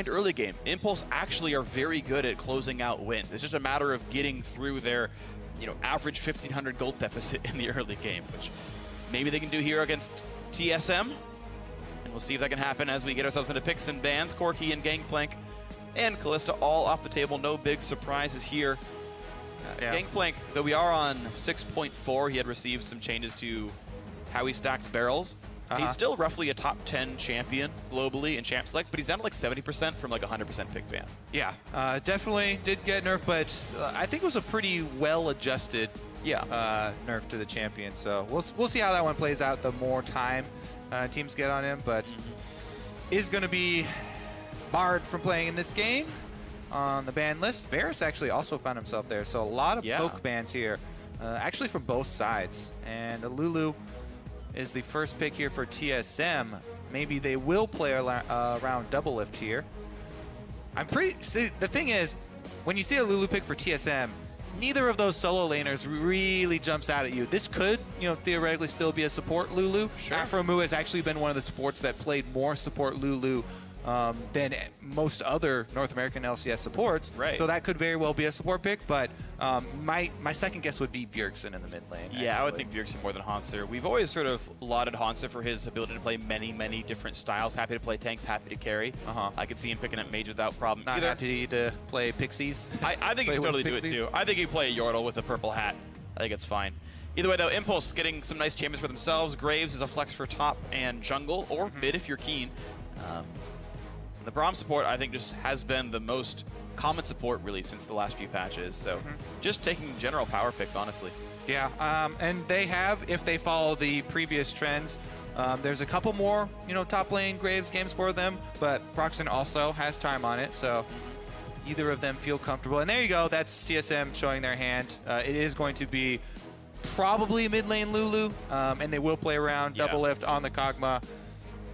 early game. Impulse actually are very good at closing out wins. It's just a matter of getting through their, average 1,500 gold deficit in the early game, which maybe they can do here against TSM. And we'll see if that can happen as we get ourselves into picks and bans. Corki and Gangplank and Callista all off the table. No big surprises here. Gangplank, though we are on 6.4, he had received some changes to how he stacks barrels. He's still roughly a top 10 champion globally in Champ Select, but he's down to like 70% from like 100% pick ban. Yeah, definitely did get nerfed, but I think it was a pretty well-adjusted nerf to the champion. So we'll see how that one plays out the more time teams get on him, but is going to be barred from playing in this game on the ban list. Varus actually also found himself there, so a lot of poke bans here, actually from both sides. And Lulu is the first pick here for TSM. Maybe they will play around double lift here. See, the thing is, when you see a Lulu pick for TSM, neither of those solo laners really jumps out at you. This could, theoretically still be a support Lulu. Sure. Afromu has actually been one of the supports that played more support Lulu than most other North American LCS supports. Right. So that could very well be a support pick, but my second guess would be Bjergsen in the mid lane. Yeah, actually. I would think Bjergsen more than Hanser. We've always sort of lauded Hanser for his ability to play many different styles. Happy to play tanks, happy to carry. I could see him picking up mage without problem. Not happy to play Pixies. I think he can totally do it too. I think he can play a Yordle with a purple hat. I think it's fine. Either way though, Impulse getting some nice champions for themselves. Graves is a flex for top and jungle, or mid if you're keen. The Braum support, I think, just has been the most common support, really, since the last few patches. So just taking general power picks, honestly. Yeah, and they have, if they follow the previous trends, there's a couple more, top lane Graves games for them, but Proxen also has time on it, so either of them feel comfortable. And there you go, that's TSM showing their hand. It is going to be probably mid lane Lulu, and they will play around double lift on the Kog'Maw.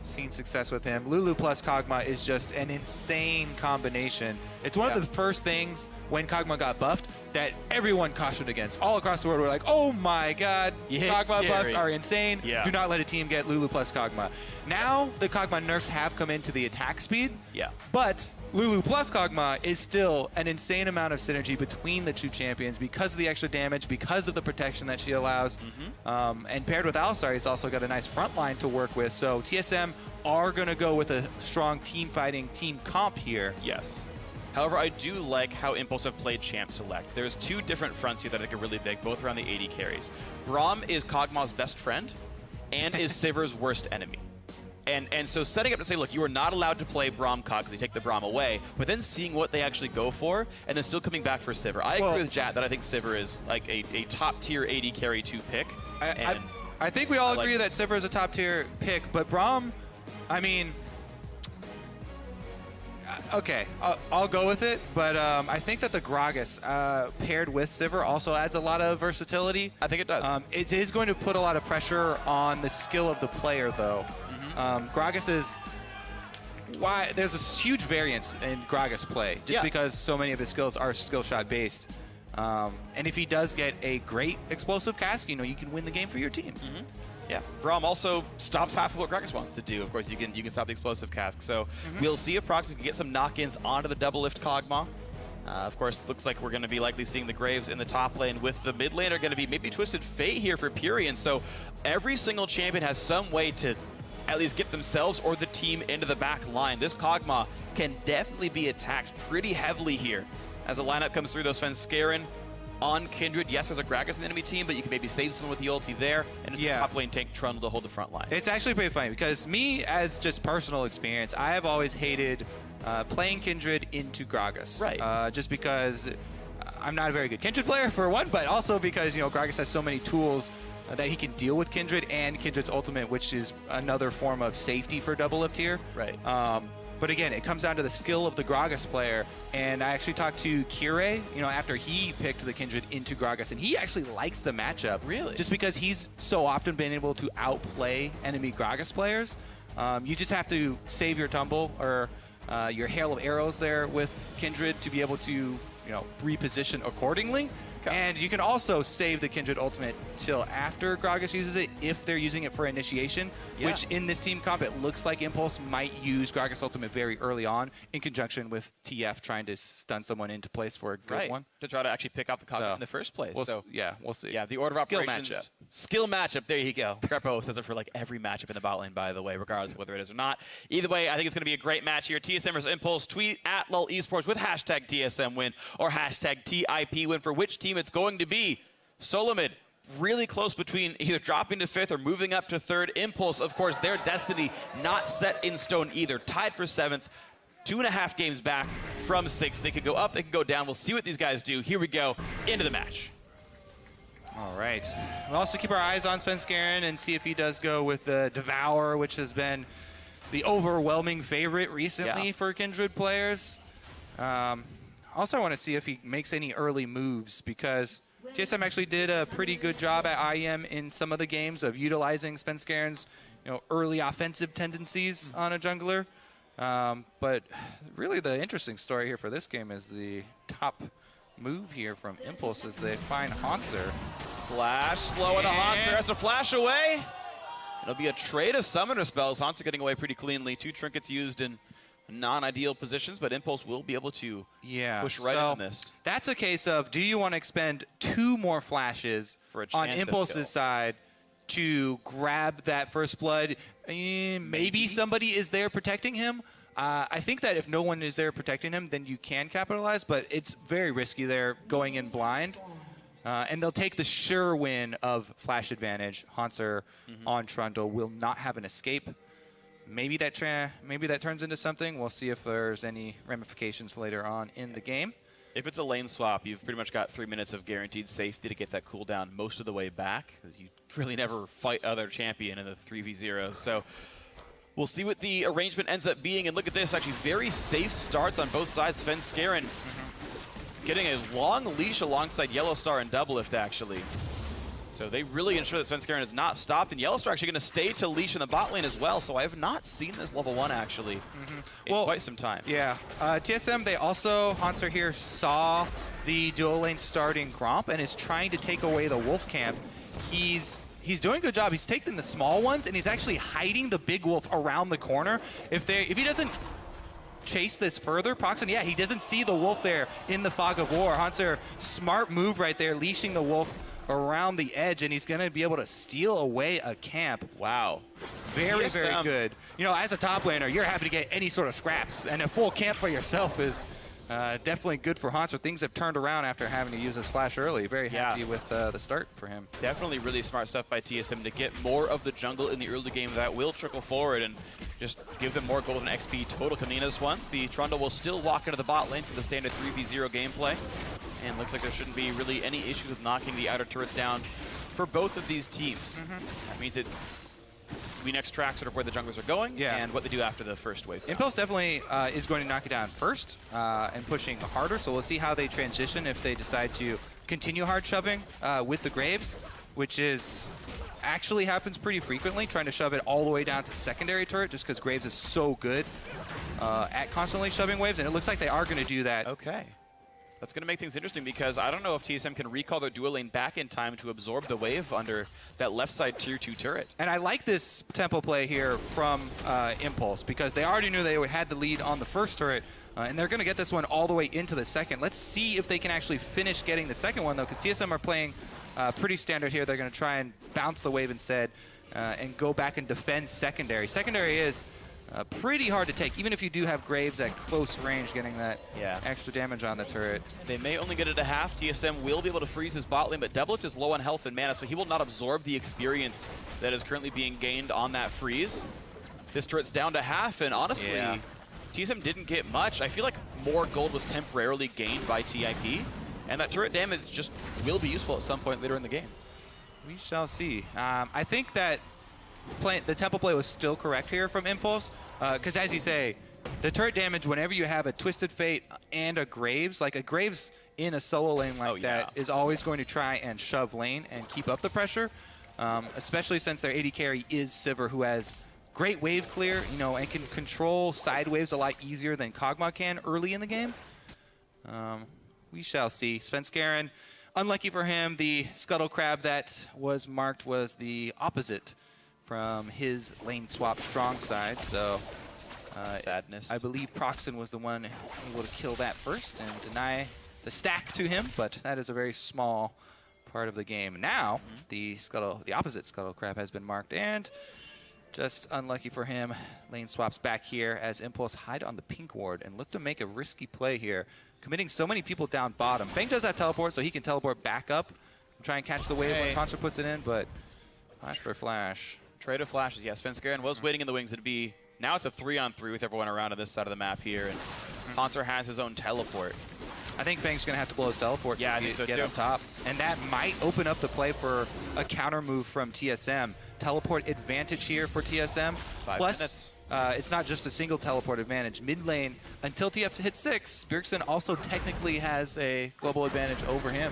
Seen success with him. Lulu plus Kog'Maw is just an insane combination. It's one of the first things when Kog'Maw got buffed that everyone cautioned against. All across the world were like, oh my god, Kog'Maw buffs are insane. Do not let a team get Lulu plus Kog'Maw. Now the Kog'Maw nerfs have come into the attack speed, but Lulu plus Kog'Maw is still an insane amount of synergy between the two champions because of the extra damage, because of the protection that she allows. And paired with Alistar, he's also got a nice front line to work with. So TSM are going to go with a strong team fighting, team comp here. Yes. However, I do like how Impulse have played Champ Select. There's two different fronts here that I think are really big, both around the AD carries. Braum is Kog'Maw's best friend and is Sivir's worst enemy. And so setting up to say, look, you are not allowed to play Braum Kog because you take the Braum away, but then seeing what they actually go for, and then still coming back for Sivir. I agree with Jat that I think Sivir is like a top-tier AD carry to pick. I think we all agree that Sivir is a top-tier pick, but Braum, I mean, okay, I'll go with it, but I think that the Gragas paired with Sivir also adds a lot of versatility. I think it does. It is going to put a lot of pressure on the skill of the player, though. Gragas is... there's a huge variance in Gragas play, just because so many of his skills are skill shot based. And if he does get a great explosive cast, you can win the game for your team. Yeah, Braum also stops half of what Gragas wants to do. Of course, you can stop the explosive cask. So we'll see if Proxen can get some knock-ins onto the double lift Kog'Maw. Of course, it looks like we're going to be likely seeing the Graves in the top lane, with the mid lane are going to be maybe Twisted Fate here for Purion. So every single champion has some way to at least get themselves or the team into the back line. This Kog'Maw can definitely be attacked pretty heavily here as a lineup comes through. Those fans Scarin on Kindred. Yes, there's a Gragas in the enemy team, but you can maybe save someone with the ulti there, and it's a top lane tank Trundle to hold the front line. It's actually pretty funny because me, as just personal experience, I have always hated playing Kindred into Gragas. Right. Just because I'm not a very good Kindred player, for one, but also because, Gragas has so many tools that he can deal with Kindred and Kindred's ultimate, which is another form of safety for double lift here. Right. But again, it comes down to the skill of the Gragas player. And I actually talked to Kire, after he picked the Kindred into Gragas, and he actually likes the matchup. Really? Just because he's so often been able to outplay enemy Gragas players. You just have to save your tumble or your hail of arrows there with Kindred to be able to, reposition accordingly. Okay. And you can also save the Kindred ultimate till after Gragas uses it if they're using it for initiation, which in this team comp, it looks like Impulse might use Gragas ultimate very early on in conjunction with TF trying to stun someone into place for a good one. To try to actually pick out the Kog'Maw in the first place. We'll see. Yeah, the order of operations. Skill matchup. There you go. Grepo says it for like every matchup in the bot lane, by the way, regardless of whether it is or not. Either way, I think it's going to be a great match here. TSM versus Impulse. Tweet at LOL Esports with hashtag TSM win or hashtag TIP win for which team it's going to be. Solomid, really close between either dropping to 5th or moving up to 3rd. Impulse, of course, their destiny not set in stone either. Tied for 7th. 2.5 games back from 6th. They could go up, they could go down. We'll see what these guys do. Here we go, into the match. All right. We'll also keep our eyes on Svenskeren and see if he does go with the Devour, which has been the overwhelming favorite recently for Kindred players. Also, I want to see if he makes any early moves because TSM actually did a pretty good job at IEM in some of the games of utilizing Svenskeren's early offensive tendencies on a jungler. But really the interesting story here for this game is the top move here from Impulse as they find Hanser. Flash, slowing the Hanser, has to flash away. It'll be a trade of summoner spells. Hanser getting away pretty cleanly. 2 trinkets used in non-ideal positions, but Impulse will be able to push right in on this. That's a case of, do you want to expend 2 more flashes for on Impulse's side to grab that first blood? Maybe somebody is there protecting him. I think that if no one is there protecting him, then you can capitalize, but it's very risky there going in blind. And they'll take the sure win of flash advantage. Hanser on Trundle will not have an escape. Maybe that turns into something. We'll see if there's any ramifications later on in the game. If it's a lane swap, you've pretty much got 3 minutes of guaranteed safety to get that cooldown most of the way back, because you really never fight other champion in the 3v0. So we'll see what the arrangement ends up being. And look at this, actually very safe starts on both sides. Svenskeren getting a long leash alongside Yellowstar and Doublelift, actually. So they really ensure that Svenskeren is not stopped. And Yellowstar actually going to stay to leash in the bot lane as well. So I have not seen this level 1, actually, in quite some time. Yeah. TSM, they also, Hanser here, saw the dual lane starting Gromp and is trying to take away the Wolf camp. He's doing a good job. He's taking the small ones, and he's actually hiding the big wolf around the corner. If he doesn't chase this further, Proxen, he doesn't see the wolf there in the fog of war. Hanser, smart move right there, leashing the wolf around the edge, and he's going to be able to steal away a camp. Wow. Very, very good. As a top laner, you're happy to get any sort of scraps, and a full camp for yourself is definitely good for Hanser. Things have turned around after having to use his flash early. Very happy with the start for him. Definitely really smart stuff by TSM to get more of the jungle in the early game. That will trickle forward and just give them more golden XP total coming into this one. The Trundle will still walk into the bot lane for the standard 3v0 gameplay. And looks like there shouldn't be really any issues with knocking the outer turrets down for both of these teams. That means we next track sort of where the junglers are going and what they do after the first wave. Impulse definitely is going to knock it down first and pushing harder, so we'll see how they transition if they decide to continue hard shoving with the Graves, which actually happens pretty frequently, trying to shove it all the way down to secondary turret just because Graves is so good at constantly shoving waves, and it looks like they are going to do that. Okay. That's going to make things interesting because I don't know if TSM can recall their dual lane back in time to absorb the wave under that left side tier 2 turret. And I like this tempo play here from Impulse because they already knew they had the lead on the first turret, and they're going to get this one all the way into the second. Let's see if they can actually finish getting the second one, though, because TSM are playing pretty standard here. They're going to try and bounce the wave instead and go back and defend secondary. Secondary is pretty hard to take, even if you do have Graves at close range, getting that extra damage on the turret. They may only get it to half. TSM will be able to freeze his bot lane, but Doublelift is low on health and mana, so he will not absorb the experience that is currently being gained on that freeze. This turret's down to half, and honestly, TSM didn't get much. I feel like more gold was temporarily gained by TIP, and that turret damage just will be useful at some point later in the game. We shall see. I think that the tempo play was still correct here from Impulse, because as you say, the turret damage whenever you have a Twisted Fate and a Graves, like a Graves in a solo lane like that is always going to try and shove lane and keep up the pressure, especially since their AD carry is Sivir, who has great wave clear, and can control side waves a lot easier than Kog'Maw can early in the game. We shall see. Svenskeren unlucky for him, the Scuttle Crab that was marked was the opposite from his lane swap strong side. So sadness. I believe Proxen was the one able to kill that first and deny the stack to him, but that is a very small part of the game. Now, the opposite Scuttle Crab has been marked, and just unlucky for him, lane swaps back here as Impulse hide on the pink ward and look to make a risky play here, committing so many people down bottom. Fang does have teleport, so he can teleport back up and try and catch the wave when Contra puts it in, but flash for flash. Trade of flashes, yes. Svenskeren was waiting in the wings. Now it's a 3-on-3 with everyone around on this side of the map here, and Hanser has his own teleport. I think Fang's going to have to blow his teleport to get on top. And that might open up the play for a counter move from TSM. Teleport advantage here for TSM. 5 Plus, minutes. It's not just a single teleport advantage. Mid lane, until TF hits 6, Bjergsen also technically has a global advantage over him.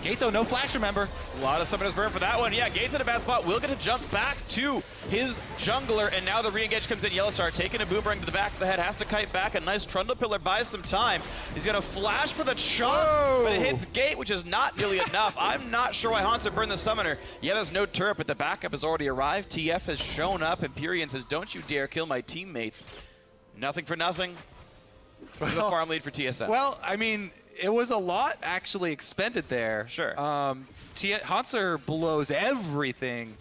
Gate, though, no flash, remember. A lot of summoners burn for that one. Yeah, Gate's in a bad spot. Will get to jump back to his jungler, and now the re-engage comes in. Yellowstar taking a boomerang to the back of the head, has to kite back. A nice Trundle Pillar buys some time. He's going to flash for the chunk, but it hits Gate, which is not nearly enough. I'm not sure why Hanser burned the summoner. Yeah, there's no turret, but the backup has already arrived. TF has shown up. Empyrean says, don't you dare kill my teammates. Nothing for nothing. The farm lead for TSM. Well, I mean, it was a lot actually expended there. Sure. Hanser blows everything,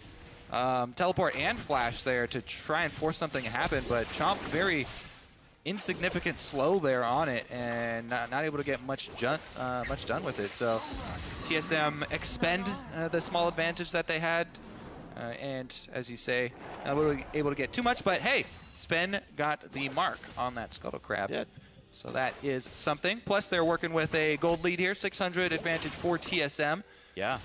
teleport and flash there to try and force something to happen, but Chomp very insignificant slow there on it and not able to get much done with it. So TSM expend the small advantage that they had, and as you say, not really able to get too much, but hey, Sven got the mark on that Scuttle Crab. Yeah. So that is something. Plus, they're working with a gold lead here, 600 advantage for TSM. Yeah.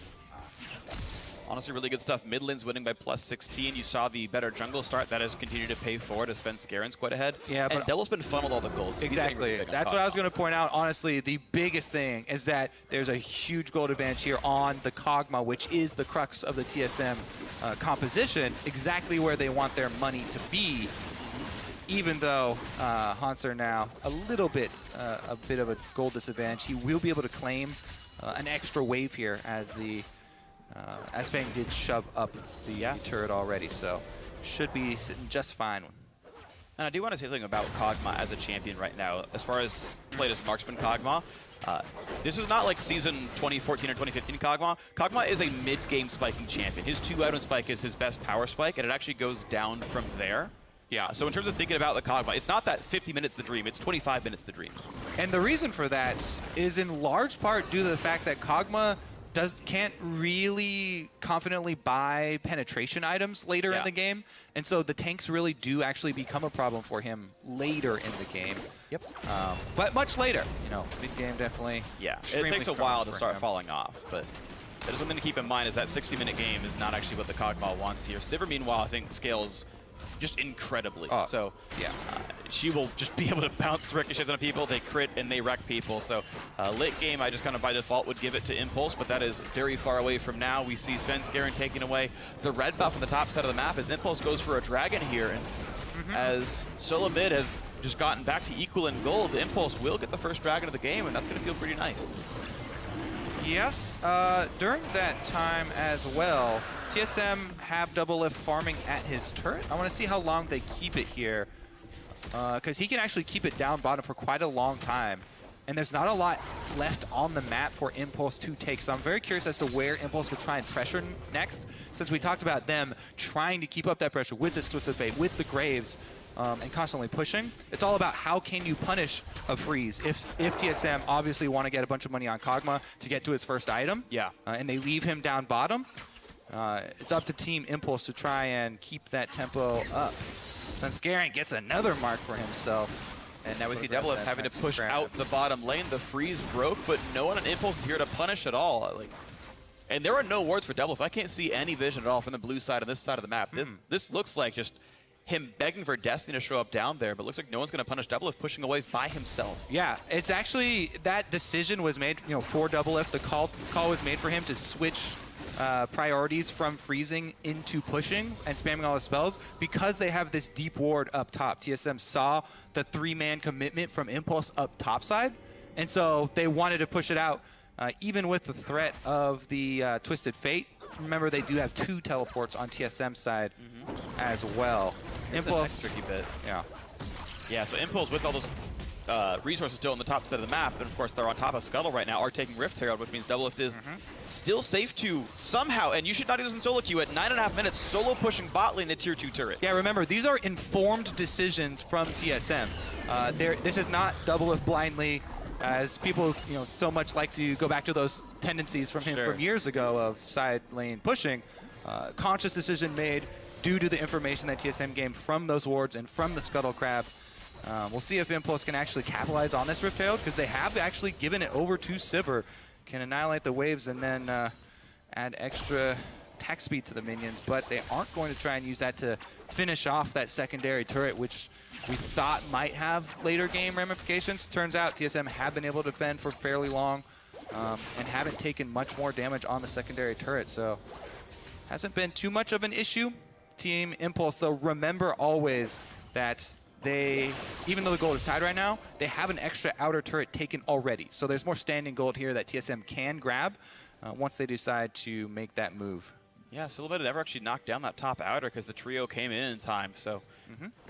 Honestly, really good stuff. Mid lane's winning by +16. You saw the better jungle start. That has continued to pay forward as Svenskeren's quite ahead. Yeah, but Devil's been funneled all the gold. So exactly. That's what I was going to point out. Honestly, the biggest thing is that there's a huge gold advantage here on the Kog'Maw, which is the crux of the TSM composition, exactly where they want their money to be. Even though Hanser now a bit of a gold disadvantage, he will be able to claim an extra wave here as Fang did shove up the turret already, so should be sitting just fine. And I do want to say something about Kog'Maw as a champion right now. As far as played as marksman Kog'Maw, this is not like season 2014 or 2015 Kog'Maw. Kog'Maw is a mid-game spiking champion. His 2-item spike is his best power spike, and it actually goes down from there. Yeah, so in terms of thinking about the Kog'Maw, it's not that 50 minutes the dream, it's 25 minutes the dream. And the reason for that is in large part due to the fact that Kog'Maw can't really confidently buy penetration items later in the game, and so the tanks really do actually become a problem for him later in the game. Yep. But much later, you know, mid-game definitely. Yeah, it takes a while to start falling off, but there's something to keep in mind is that 60-minute game is not actually what the Kog'Maw wants here. Sivir, meanwhile, I think scales just incredibly. So yeah, she will just be able to bounce ricochets on people, they crit and they wreck people. So late game, I just kind of by default would give it to Impulse, but that is very far away from now. We see Svenskeren taking away the red buff on the top side of the map as Impulse goes for a dragon here. And as Solomid have just gotten back to equal in gold, Impulse will get the first dragon of the game, and that's going to feel pretty nice. Yes, during that time as well, TSM have Double Lift farming at his turret. I want to see how long they keep it here, because he can actually keep it down bottom for quite a long time. And there's not a lot left on the map for Impulse to take. So I'm very curious as to where Impulse will try and pressure next, since we talked about them trying to keep up that pressure with the Splits of Fate, with the Graves, and constantly pushing. It's all about how can you punish a freeze if TSM obviously want to get a bunch of money on Kog'Maw to get to his first item. Yeah. And they leave him down bottom. It's up to Team Impulse to try and keep that tempo up. Svenskeren gets another mark for himself. And now we see Double Lift having to push out the bottom lane. The freeze broke, but no one on Impulse is here to punish at all. And there are no wards for Double Lift. I can't see any vision at all from the blue side and this side of the map. This looks like just him begging for Destiny to show up down there, but looks like no one's going to punish Double Lift pushing away by himself. Yeah, it's actually, that decision was made, you know, for Double Lift. The call was made for him to switch priorities from freezing into pushing and spamming all the spells because they have this deep ward up top. TSM saw the 3-man commitment from Impulse up top side, and so they wanted to push it out even with the threat of the Twisted Fate. Remember, they do have 2 teleports on TSM's side as well. Impulse. Tricky bit. Yeah. Yeah, so Impulse with all those resources still on the top side of the map, and of course they're on top of Scuttle right now, are taking Rift Herald, which means Doublelift is still safe to somehow, and you should not do this in solo queue at 9.5 minutes, solo pushing bot lane to tier 2 turret. Yeah, remember, these are informed decisions from TSM. This is not Doublelift blindly, as people so much like to go back to those tendencies from him from years ago of side lane pushing. Conscious decision made due to the information that TSM gained from those wards and from the Scuttle Crab. We'll see if Impulse can actually capitalize on this Rift Herald, because they have actually given it over to Sivir. Can annihilate the waves and then add extra attack speed to the minions, but they aren't going to try and use that to finish off that secondary turret, which we thought might have later game ramifications. Turns out TSM have been able to defend for fairly long and haven't taken much more damage on the secondary turret, so hasn't been too much of an issue. Team Impulse, though, remember always that they, even though the gold is tied right now, they have an extra outer turret taken already. So there's more standing gold here that TSM can grab once they decide to make that move. Yeah, Solomid never actually knocked down that top outer because the trio came in time. So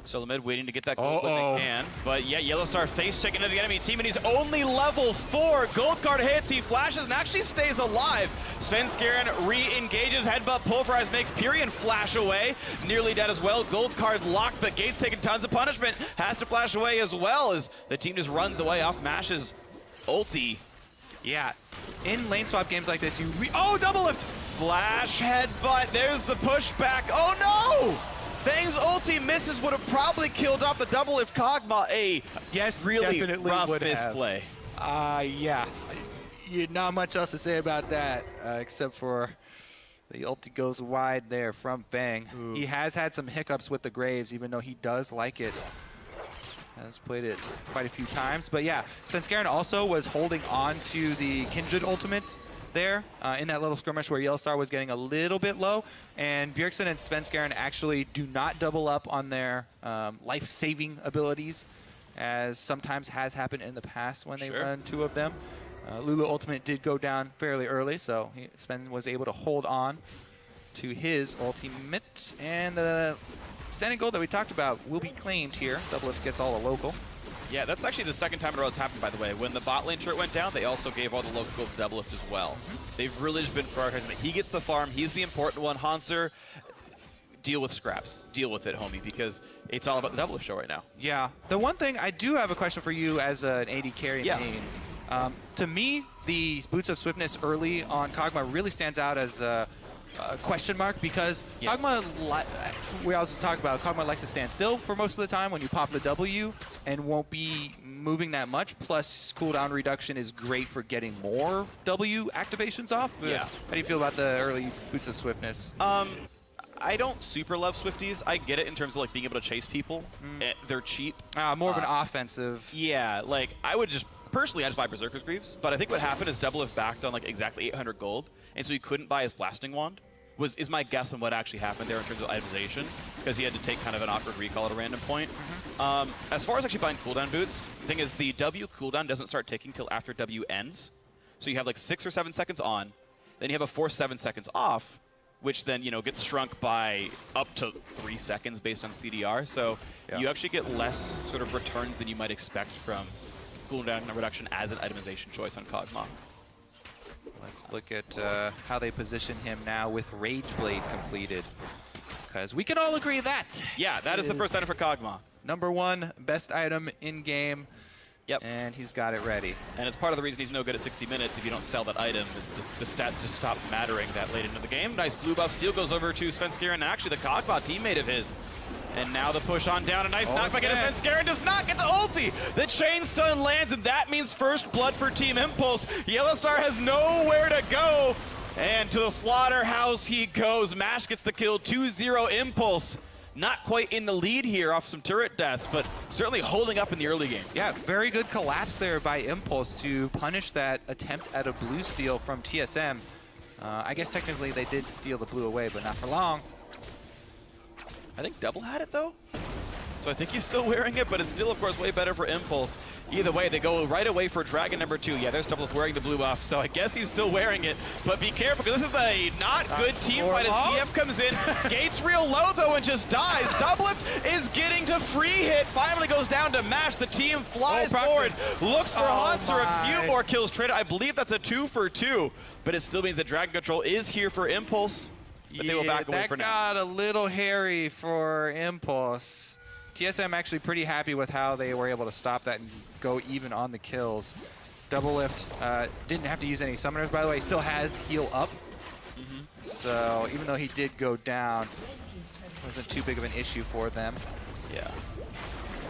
Solomid waiting to get that gold when they can. But yeah, Yellowstar face checking into the enemy team, and he's only level 4. Gold card hits, he flashes and actually stays alive. Svenskeren re-engages, headbutt, pulverize, makes Pyrian flash away. Nearly dead as well. Gold card locked, but Gates taking tons of punishment. Has to flash away as well as the team just runs away off Mash's ulti. Yeah, in lane swap games like this, Doublelift! Flash headbutt, there's the pushback. Oh no! Fang's ulti misses, would have probably killed off the Doublelift Kog'Maw. Really rough misplay. Yeah, not much else to say about that, except for the ulti goes wide there from Fang. Ooh. He has had some hiccups with the Graves, even though he does like it. Has played it quite a few times. But yeah, Svenskeren also was holding on to the Kindred ultimate there in that little skirmish where Yellowstar was getting a little bit low, and Bjergsen and Svenskeren actually do not double up on their life-saving abilities, as sometimes has happened in the past when they run 2 of them. Lulu ultimate did go down fairly early, so Sven was able to hold on to his ultimate, and the standing gold that we talked about will be claimed here. Doublelift gets all the local. Yeah, that's actually the second time in a row it's happened, by the way. When the bot lane turret went down, they also gave all the local gold to Doublelift as well. They've really just been prioritizing that. He gets the farm, he's the important one. Hanser, deal with scraps. Deal with it, homie, because it's all about the Doublelift show right now. Yeah. The one thing, I do have a question for you as an AD carry main. To me, the Boots of Swiftness early on Kog'Maw really stands out as a question mark, because Kog'Maw, we also talk about, Kog'Maw likes to stand still for most of the time when you pop the W and won't be moving that much, plus cooldown reduction is great for getting more W activations off. Yeah. How do you feel about the early Boots of Swiftness? I don't super love Swifties. I get it in terms of like being able to chase people. They're cheap. More of an offensive. Yeah, like I would just, personally I just buy Berserker's Greaves, but I think what happened is Doublelift backed on like exactly 800 gold, and so he couldn't buy his Blasting Wand. Is my guess on what actually happened there in terms of itemization, because he had to take kind of an awkward recall at a random point. As far as actually buying cooldown boots, the thing is the W cooldown doesn't start ticking till after W ends. So you have like 6 or 7 seconds on, then you have a 4 7 seconds off, which then gets shrunk by up to 3 seconds based on CDR. So you actually get less sort of returns than you might expect from cooldown reduction as an itemization choice on Kog'Maw. Let's look at how they position him now with Rage Blade completed, because we can all agree that. Yeah, that is the first item for Kog'Maw. #1 best item in game. Yep. And he's got it ready. And it's part of the reason he's no good at 60 minutes. If you don't sell that item, the stats just stop mattering that late into the game. Nice blue buff steal goes over to Svenskeren, and actually the Kog'Maw teammate of his. And now the push on down, a nice knockback into Svenskeren, does not get the ulti. The chain stun lands, and that means first blood for Team Impulse. Yellowstar has nowhere to go, and to the slaughterhouse he goes. Mash gets the kill, 2-0 Impulse. Not quite in the lead here off some turret deaths, but certainly holding up in the early game. Yeah, very good collapse there by Impulse to punish that attempt at a blue steal from TSM. I guess technically they did steal the blue away, but not for long. I think Double had it, though. So I think he's still wearing it, but it's still, of course, way better for Impulse. Either way, they go right away for Dragon number 2. Yeah, there's Double wearing the blue buff, so I guess he's still wearing it. But be careful, because this is a not good team fight as TF comes in. Gates real low, though, and just dies. Doublelift is getting to free hit. Finally goes down to Mash. The team flies forward, looks for Hanser. A few more kills traded. I believe that's a 2 for 2, but it still means that Dragon Control is here for Impulse. But they will back away for now. That got a little hairy for Impulse. TSM actually pretty happy with how they were able to stop that and go even on the kills. Doublelift didn't have to use any summoners, by the way. He still has heal up. So even though he did go down, it wasn't too big of an issue for them. Yeah.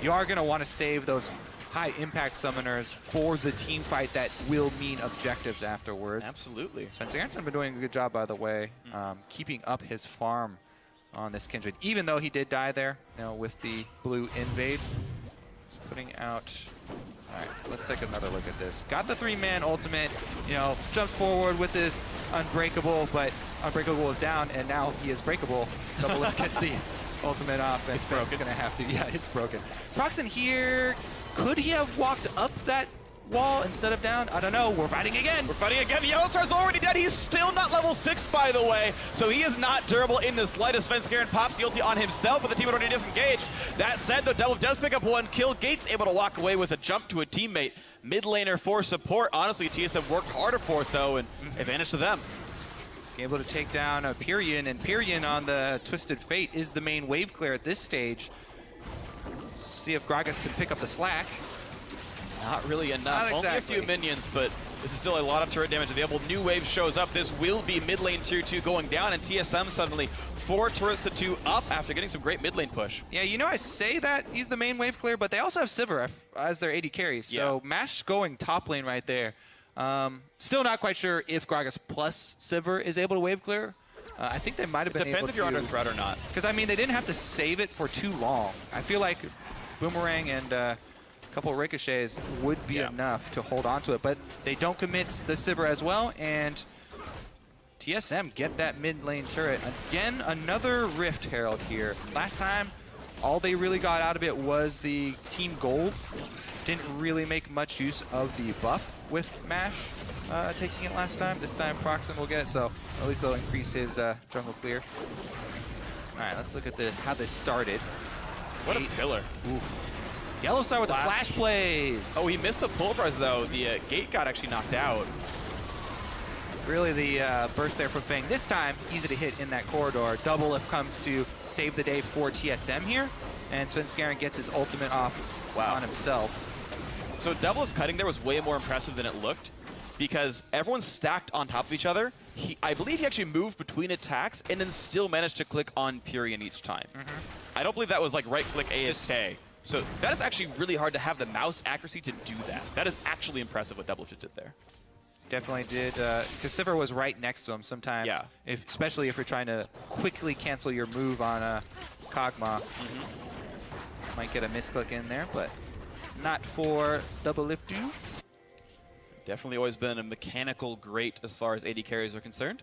You are going to want to save those high impact summoners for the team fight that will mean objectives afterwards. Absolutely. Spencer Hansen been doing a good job, by the way, keeping up his farm on this Kindred, even though he did die there, with the blue invade. He's putting out. All right, so let's take another look at this. Got the 3-man ultimate, jumps forward with this Unbreakable, but Unbreakable is down, and now he is breakable. Doublelift gets the ultimate off, and Spencer's gonna have to. Yeah, it's broken. Proxen here. Could he have walked up that wall instead of down? I don't know. We're fighting again. We're fighting again. Yellowstar's already dead. He's still not level 6, by the way. So he is not durable in the slightest. Svenskeren pops the ulti on himself, but the team already disengaged. That said, though, Double does pick up 1 kill. Gates able to walk away with a jump to a teammate. Mid laner for support. Honestly, TSM worked harder for it, though, and advantage to them. Able to take down Pyrian, and Pyrian on the Twisted Fate is the main wave clear at this stage. See if Gragas can pick up the slack. Not really enough. Not exactly. Only a few minions, but this is still a lot of turret damage available. New wave shows up. This will be mid lane tier 2 going down, and TSM suddenly 4 turrets to 2 up after getting some great mid lane push. Yeah, I say that he's the main wave clear, but they also have Sivir as their AD carry. So Mash going top lane right there. Still not quite sure if Gragas plus Sivir is able to wave clear. I think they might have been able to. Depends if you're under threat or not. Because, I mean, they didn't have to save it for too long. I feel like Boomerang and a couple of ricochets would be enough to hold on to it. But they don't commit the Sivir as well, and TSM get that mid lane turret. Again, another Rift Herald here. Last time, all they really got out of it was the Team Gold. Didn't really make much use of the buff with Mash taking it last time. This time Proxen will get it, so at least they'll increase his jungle clear. All right, let's look at how this started. What a pillar. Yellowstar with the flash plays. Oh, he missed the pulverize, though. The gate got actually knocked out. Really the burst there from Fang. This time, easy to hit in that corridor. Doublelift comes to save the day for TSM here, and Svenskeren gets his ultimate off on himself. So Doublelift's cutting there was way more impressive than it looked, because everyone's stacked on top of each other. I believe he actually moved between attacks and then still managed to click on Pyrian each time. I don't believe that was like right-click ASK. So that is actually really hard to have the mouse accuracy to do that. That is actually impressive what Doublelift did there. Definitely did, because Sivir was right next to him sometimes. Yeah. Especially if you're trying to quickly cancel your move on a Kog'Maw. Might get a misclick in there, but not for Doublelift. Definitely always been a mechanical great as far as AD carries are concerned.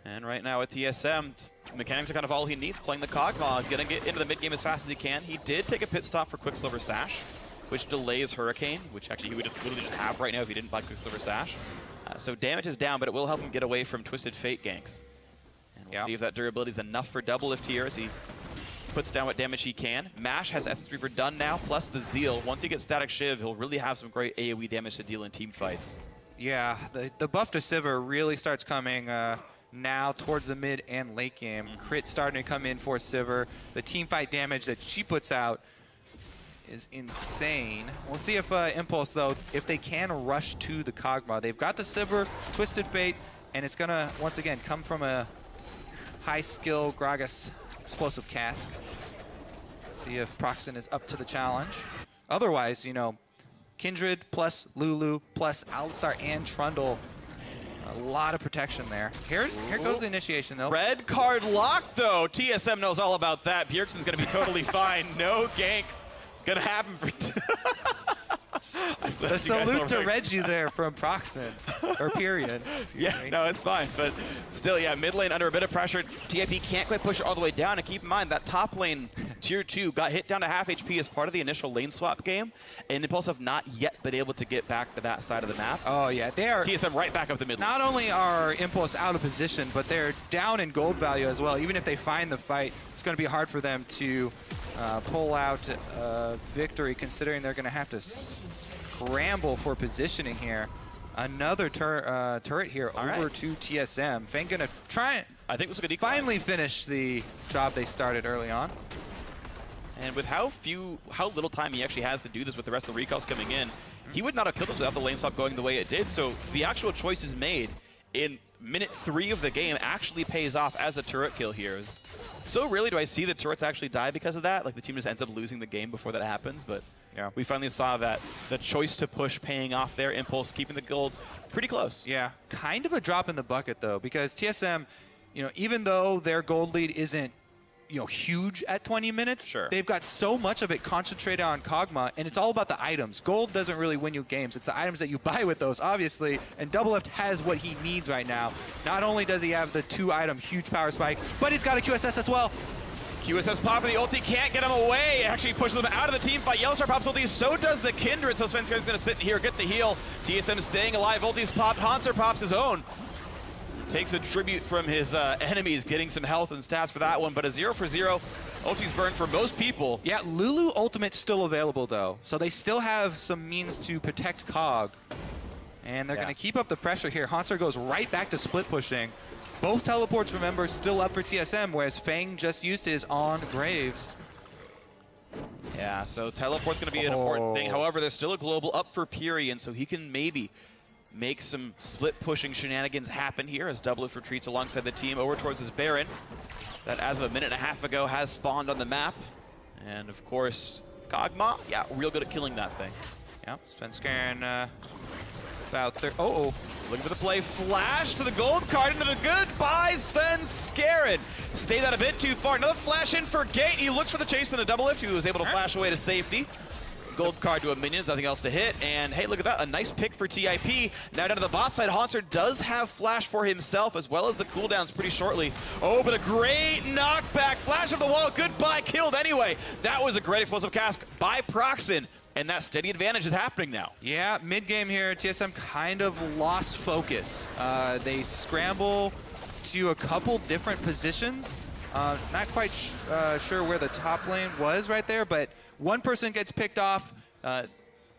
And right now at TSM, mechanics are kind of all he needs. Playing the Kog'Maw, gonna get into the mid game as fast as he can. He did take a pit stop for Quicksilver Sash, which delays Hurricane, which actually he would literally just have right now if he didn't buy Quicksilver Sash. So damage is down, but it will help him get away from Twisted Fate ganks. And we'll see if that durability is enough for Doublelift here as he puts down what damage he can. Mash has Essence Reaver done now, plus the Zeal. Once he gets Static Shiv, he'll really have some great AoE damage to deal in team fights. Yeah, the buff to Sivir really starts coming now towards the mid and late game. Crit starting to come in for Sivir. The team fight damage that she puts out is insane. We'll see if Impulse, though, if they can rush to the Kog'Maw. They've got the Sivir, Twisted Fate, and it's going to, once again, come from a high-skill Gragas explosive cask. See if Proxen is up to the challenge. Otherwise, Kindred plus Lulu plus Alistar and Trundle. A lot of protection there. Here goes the initiation, though. Red card locked, though. TSM knows all about that. Bjergsen's going to be totally fine. No gank going to happen for... The salute to Reggie there from Proxen, or Pyrian. No, it's fine, but still, mid lane under a bit of pressure. TIP can't quite push it all the way down, and keep in mind that top lane Tier 2 got hit down to half HP as part of the initial lane swap game, and Impulse have not yet been able to get back to that side of the map. Oh, yeah. They are TSM right back up the middle. Not only are Impulse out of position, but they're down in gold value as well. Even if they find the fight, it's going to be hard for them to pull out victory, considering they're going to have to scramble for positioning here. Another turret here over to TSM. Fang going to try and I think this is a good equalize. finally finish the job they started early on. And with how little time he actually has to do this with the rest of the recalls coming in, he would not have killed us without the lane swap going the way it did. So the actual choices made in minute 3 of the game actually pays off as a turret kill here. So rarely do I see the turrets actually die because of that. Like, the team just ends up losing the game before that happens. But yeah, we finally saw that the choice to push paying off there. Impulse keeping the gold pretty close. Yeah, kind of a drop in the bucket though, because TSM, you know, even though their gold lead isn't, you know, huge at 20 minutes, sure, they've got so much of it concentrated on Kog'Maw, and it's all about the items. Gold doesn't really win you games. It's the items that you buy with those, obviously, and Doublelift has what he needs right now. Not only does he have the 2-item huge power spike, but he's got a QSS as well. QSS popping the ulti, can't get him away. It actually pushes him out of the team fight. Yellowstar pops ulti, so does the Kindred. So Svenskjær's going to sit here, get the heal. TSM staying alive, ulti's popped. Hanser pops his own. Takes a tribute from his enemies, getting some health and stats for that one, but a 0 for 0. Ulti's burned for most people. Yeah, Lulu ultimate's still available though, so they still have some means to protect Kog. And they're going to keep up the pressure here. Hanser goes right back to split pushing. Both teleports, remember, still up for TSM, whereas Fang just used his on Graves. Yeah, so teleport's going to be an important thing. However, there's still a global up for Pyrian, so he can maybe make some split pushing shenanigans happen here as Doublelift retreats alongside the team over towards his Baron that, as of a minute and a half ago, has spawned on the map. And of course, Kog'Maw, yeah, real good at killing that thing. Yeah, Svenskjær about there. Looking for the play, flash to the gold card into the goodbye, Svenskjær. Stayed out a bit too far. Another flash in for Gate. He looks for the chase in the Doublelift, who was able to flash away to safety. Gold card to a minion, nothing else to hit. And hey, look at that, a nice pick for TIP. Now down to the bot side, Hanser does have flash for himself, as well as the cooldowns pretty shortly. Oh, but a great knockback, flash of the wall, goodbye, killed anyway. That was a great explosive cast by Proxen. And that steady advantage is happening now. Yeah, mid-game here, TSM kind of lost focus. They scramble to a couple different positions. Not quite sure where the top lane was right there, but one person gets picked off.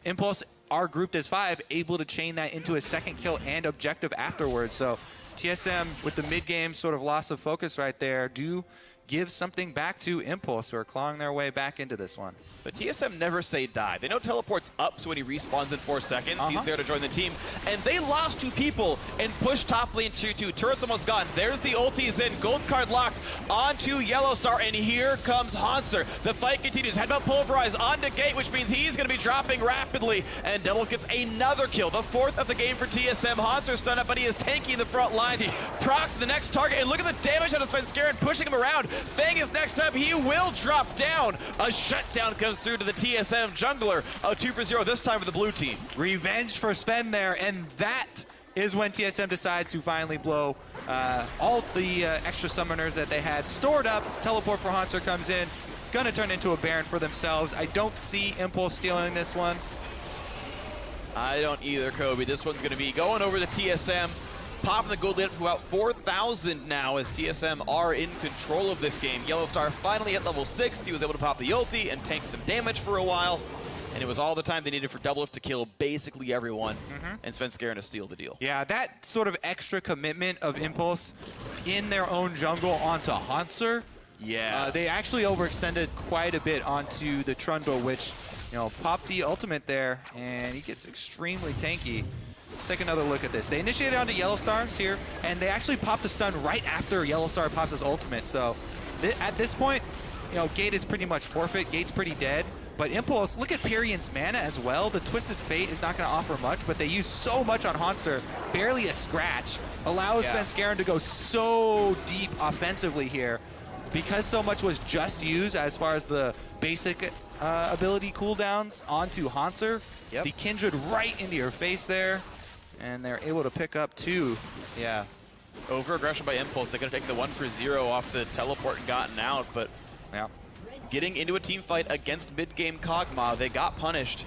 Impulse are grouped as 5, able to chain that into a second kill and objective afterwards. So TSM, with the mid-game sort of loss of focus right there, do give something back to Impulse, who are clawing their way back into this one. But TSM never say die. They know teleport's up, so when he respawns in 4 seconds, he's there to join the team. And they lost 2 people and pushed top lane 2-2. Turret's almost gone. There's the ultis in. Gold card locked onto Yellowstar, and here comes Hanser. The fight continues. Headbutt pulverize onto Gate, which means he's going to be dropping rapidly. And Devil gets another kill, the 4th of the game for TSM. Hanser stunned up, but he is tanky in the front line. He procs the next target, and look at the damage on Svenskjær and pushing him around. Fang is next up. He will drop down. A shutdown comes through to the TSM jungler. A 2 for 0 this time for the blue team. Revenge for Sven there, and that is when TSM decides to finally blow all the extra summoners that they had stored up. Teleport for Hanser comes in. Gonna turn into a Baron for themselves. I don't see Impulse stealing this one. I don't either, Kobe. This one's going to be going over to TSM. Popping the gold lead up to about 4,000 now as TSM are in control of this game. Yellowstar finally at level 6. He was able to pop the ulti and tank some damage for a while. And it was all the time they needed for Doublelift to kill basically everyone. And Svenskjær to steal the deal. Yeah, that sort of extra commitment of Impulse in their own jungle onto Hanser. Yeah. They actually overextended quite a bit onto the Trundle, which, you know, popped the ultimate there, and he gets extremely tanky. Let's take another look at this. They initiated onto Yellowstars here, and they actually popped the stun right after Yellowstar pops his ultimate. So at this point, you know, Gate is pretty much forfeit. Gate's pretty dead. But Impulse, look at Pyrian's mana as well. The Twisted Fate is not going to offer much, but they use so much on Hanser. Barely a scratch. Allows Svenskjær to go so deep offensively here. Because so much was just used as far as the basic ability cooldowns onto Hanser. The Kindred right into your face there. And they're able to pick up 2. Yeah. Over aggression by Impulse. They could have taken the 1 for 0 off the teleport and gotten out, but getting into a team fight against mid-game Kog'Maw. They got punished.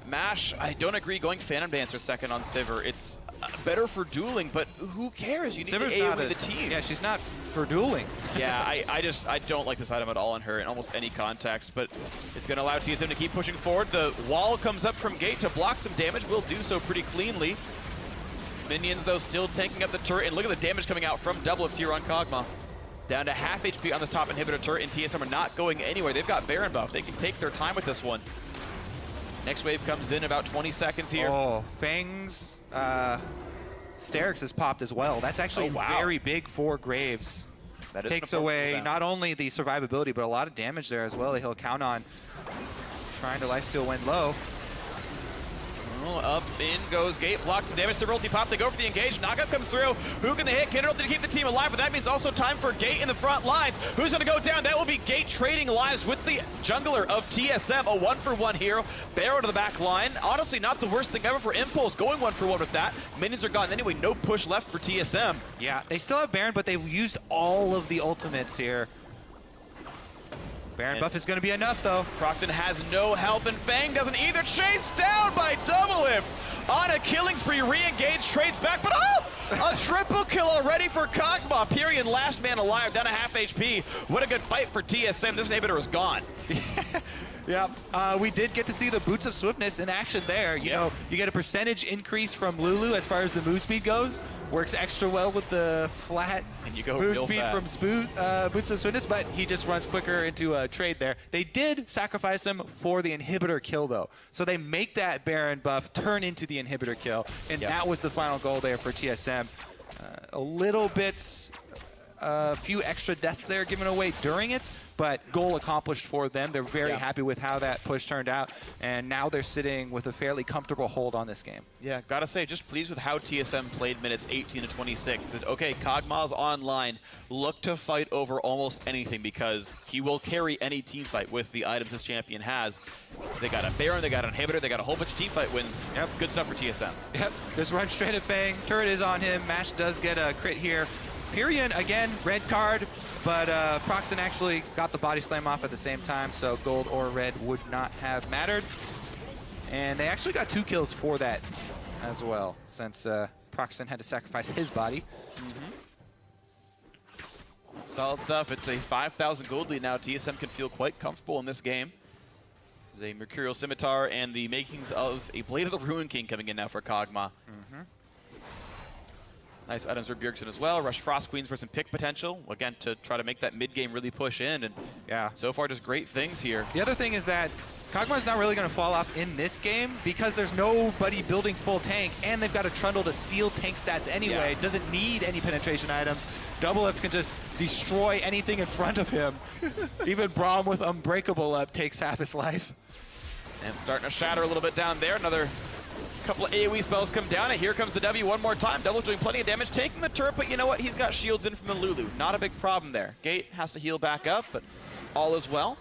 Mash, I don't agree going Phantom Dancer second on Sivir. It's better for dueling, but who cares? You need Sivir's to AoE the team. Yeah, she's not for dueling. Yeah, I don't like this item at all on her in almost any context, but it's going to allow TSM to keep pushing forward. The wall comes up from gate to block some damage. Will do so pretty cleanly. Minions, though, still tanking up the turret, and look at the damage coming out from double lift here on Kog'Maw. Down to half HP on this top inhibitor turret, and TSM are not going anywhere. They've got Baron buff. They can take their time with this one. Next wave comes in about 20 seconds here. Oh, Fang's Sterix has popped as well. That's actually very big for Graves. That takes away not only the survivability, but a lot of damage there as well that he'll count on. Trying to lifesteal when low. Up, in goes gate, blocks some damage. Sivir ulti pop, they go for the engage. Knockup comes through. Who can they hit? Kindred ulti to keep the team alive, but that means also time for Gate in the front lines. Who's going to go down? That will be Gate trading lives with the jungler of TSM. A 1-for-1 hero. Barrow to the back line. Honestly, not the worst thing ever for Impulse, going 1-for-1 with that. Minions are gone anyway. No push left for TSM. Yeah, they still have Baron, but they've used all of the ultimates here. Baron buff is going to be enough, though. Proxen has no health, and Fang doesn't either. Chased down by Double Lift on a killing spree. Re-engage, trades back, but a triple kill already for Kog'Maw. Pyrian, last man alive, down to half HP. What a good fight for TSM. This inhibitor is gone. Yeah, we did get to see the Boots of Swiftness in action there. You know, you get a percentage increase from Lulu as far as the move speed goes. Works extra well with the flat and you go move speed from Boots of Swiftness, but he just runs quicker into a trade there. They did sacrifice him for the inhibitor kill, though. So they make that Baron buff turn into the inhibitor kill, and that was the final goal there for TSM. A little bit, a few extra deaths there given away during it, but goal accomplished for them. They're very happy with how that push turned out, and now they're sitting with a fairly comfortable hold on this game. Yeah, gotta say, just pleased with how TSM played minutes 18 to 26. That, okay, Kog'Maw's online. Look to fight over almost anything because he will carry any team fight with the items this champion has. They got a Baron, they got an inhibitor, they got a whole bunch of team fight wins. Yep, good stuff for TSM. Yep, just run straight at Fang. Turret is on him. Mash does get a crit here. Pyrian, again, red card, but Proxen actually got the body slam off at the same time, so gold or red would not have mattered. And they actually got 2 kills for that as well, since Proxen had to sacrifice his body. Solid stuff. It's a 5,000 gold lead now. TSM can feel quite comfortable in this game. There's a Mercurial Scimitar and the makings of a Blade of the Ruin King coming in now for Kog'Maw. Nice items for Bjergsen as well. Rush Frost Queens for some pick potential. Again, to try to make that mid-game really push in. And so far just great things here. The other thing is that Kog'Maw's not really going to fall off in this game because there's nobody building full tank, and they've got a Trundle to steal tank stats anyway. It doesn't need any penetration items. Double Lift can just destroy anything in front of him. Even Braum with Unbreakable up takes half his life. And starting to shatter a little bit down there. Another couple of AoE spells come down, and here comes the W one more time. Double doing plenty of damage, taking the turret, but you know what? He's got shields in from the Lulu. Not a big problem there. Gate has to heal back up, but all is well.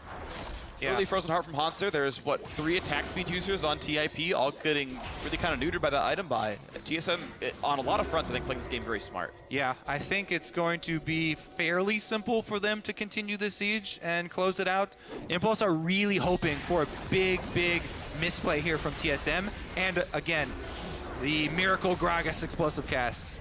Early Frozen Heart from Hanser. There's, what, 3 attack speed users on TIP, all getting really kind of neutered by that item buy. TSM, on a lot of fronts, I think, playing this game very smart. Yeah, I think it's going to be fairly simple for them to continue the siege and close it out. Impulse are really hoping for a big, big misplay here from TSM. And, again, the Miracle Gragas explosive cast.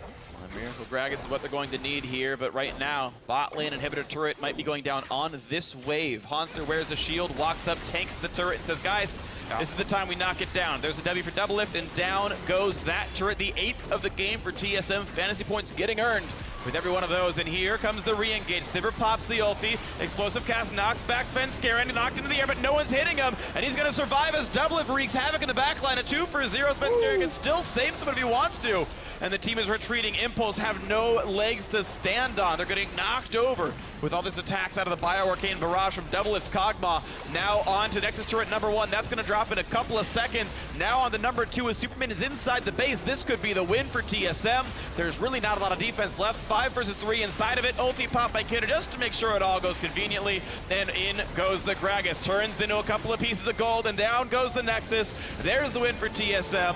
Miracle Gragas is what they're going to need here, but right now, bot lane inhibitor turret might be going down on this wave. Hanser wears a shield, walks up, tanks the turret, and says, guys, this is the time we knock it down. There's a W for Double Lift, and down goes that turret. The 8th of the game for TSM. Fantasy points getting earned with every one of those, and here comes the re-engage. Sivir pops the ulti, explosive cast knocks back Sven Skaren, knocked into the air, but no one's hitting him, and he's going to survive as Double Lift wreaks havoc in the backline. A 2 for 0. Sven Skaren can still save someone if he wants to, and the team is retreating. Impulse have no legs to stand on. They're getting knocked over with all these attacks out of the Bio-Arcane barrage from Double Lift's Kog'Maw. Now on to Nexus turret number 1. That's going to drop in a couple of seconds. Now on the number 2 as Superman is inside the base. This could be the win for TSM. There's really not a lot of defense left. 5 versus 3 inside of it. Ulti pop by Kidder just to make sure it all goes conveniently. And in goes the Gragas. Turns into a couple of pieces of gold, and down goes the Nexus. There's the win for TSM.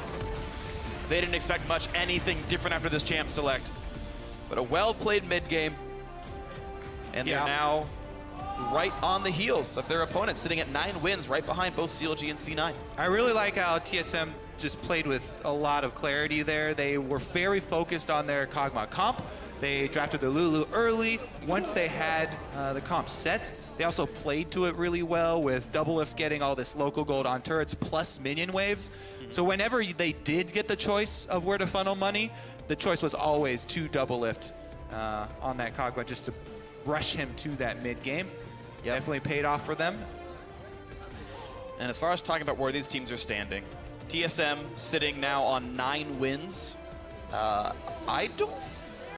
They didn't expect much anything different after this champ select. But a well-played mid-game. And they're now right on the heels of their opponents, sitting at 9 wins, right behind both CLG and C9. I really like how TSM just played with a lot of clarity there. They were very focused on their Kog'Maw comp. They drafted the Lulu early. Once they had the comp set, they also played to it really well with Double Lift getting all this local gold on turrets plus minion waves. So whenever they did get the choice of where to funnel money, the choice was always to Double Lift on that Kog'Maw just to rush him to that mid game. Yep. Definitely paid off for them. And as far as talking about where these teams are standing, TSM sitting now on 9 wins. I don't